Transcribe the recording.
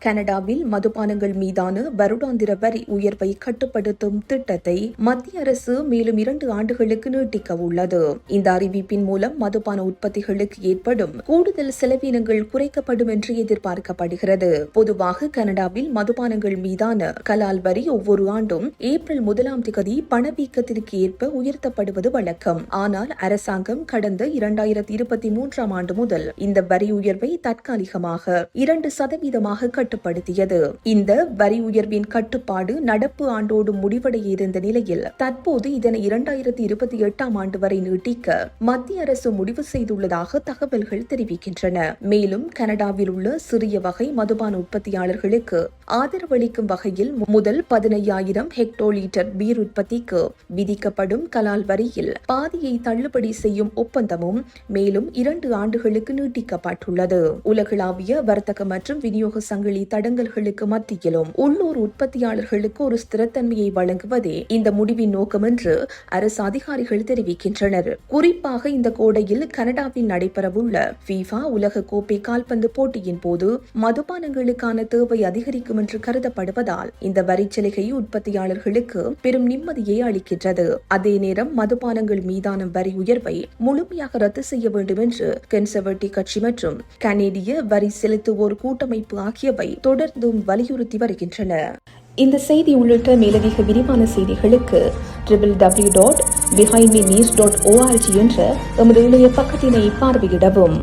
கனடாவில் மதுபானங்கள் மீதான வருடாந்திர வரி உயர்வை கட்டுப்படுத்தும் திட்டத்தை மத்திய அரசு மேலும் 2 ஆண்டுகளுக்கு நீட்டிக்க உள்ளது. இந்த அறிவிப்பின் மூலம் மதுபான உற்பத்திகளுக்கு ஏற்படும் கூடுதல் செலவினங்கள் குறைக்கப்படும் என்று எதிர்பார்க்கப்படுகிறது. பொதுவாக கனடாவில் மதுபானங்கள் மீதான கலால் வரி ஒவ்வொரு ஆண்டும் ஏப்ரல் 1ஆம் தேதி பணவீக்கத்திற்கு ஏற்ப உயர்த்தப்படுவது வழக்கம். ஆனால் அரசாங்கம் கடந்த 2023ஆம் ஆண்டு முதல் இந்த வரி உயர்வை தற்காலிகமாக 2% கட்டுப்படுத்தியது. இந்த வரி உயர்வின் கட்டுப்பாடு நடப்பு ஆண்டோடு முடிவடைய இருந்த நிலையில் தற்போது இதனை 2028ஆம் ஆண்டு வரை நீட்டிக்க மத்திய அரசு முடிவு செய்துள்ளதாக தகவல்கள் தெரிவிக்கின்றன. மேலும் கனடாவில் உள்ள சிறிய வகை மதுபான உற்பத்தியாளர்களுக்கு ஆதரவளிக்கும் வகையில் முதல் 15,000 ஹெக்டோலீட்டர் பீர் உற்பத்திக்கு விதிக்கப்படும் கலால் வரியில் பாதியை தள்ளுபடி செய்யும் ஒப்பந்தமும் மேலும் 2 ஆண்டுகளுக்கு நீட்டிக்கப்பட்டுள்ளது. உலகளாவிய வர்த்தக மற்றும் விநியோக சங்கிலி தடங்கல்களுக்கு மத்தியிலும் உள்ளூர் உற்பத்தியாளர்களுக்கு ஒரு ஸ்திரத்தன்மையை வழங்குவதே இந்த முடிவின் நோக்கம் என்று அரசு அதிகாரிகள் தெரிவிக்கின்றனர். குறிப்பாக இந்த கோடையில் கனடாவில் நடைபெறவுள்ள FIFA உலக கோப்பை கால்பந்து போட்டியின் போது மதுபானங்களுக்கான தேவை அதிகரிக்கும் என்று கருதப்படுவதால் இந்த வரிச்சலுகை உற்பத்தியாளர்களுக்கு பெரும் நிம்மதியை அளிக்கின்றது. அதே நேரம் மதுபானங்கள் மீதான வரி உயர்வை முழுமையாக ரத்து செய்ய வேண்டும் என்று கன்சர்வேட்டிவ் கட்சி மற்றும் கனேடிய வரி செலுத்துவோர் கூட்டமைப்பு ஆகியவை தொடர்ந்தும் வலியுறுத்தி வருகின்றன. இந்த செய்தி உள்ளிட்ட மேலதிக விரிவான செய்திகளுக்கு www.behindmenews.org என்ற எமது இணைய பக்கத்தினை பார்வையிடவும்.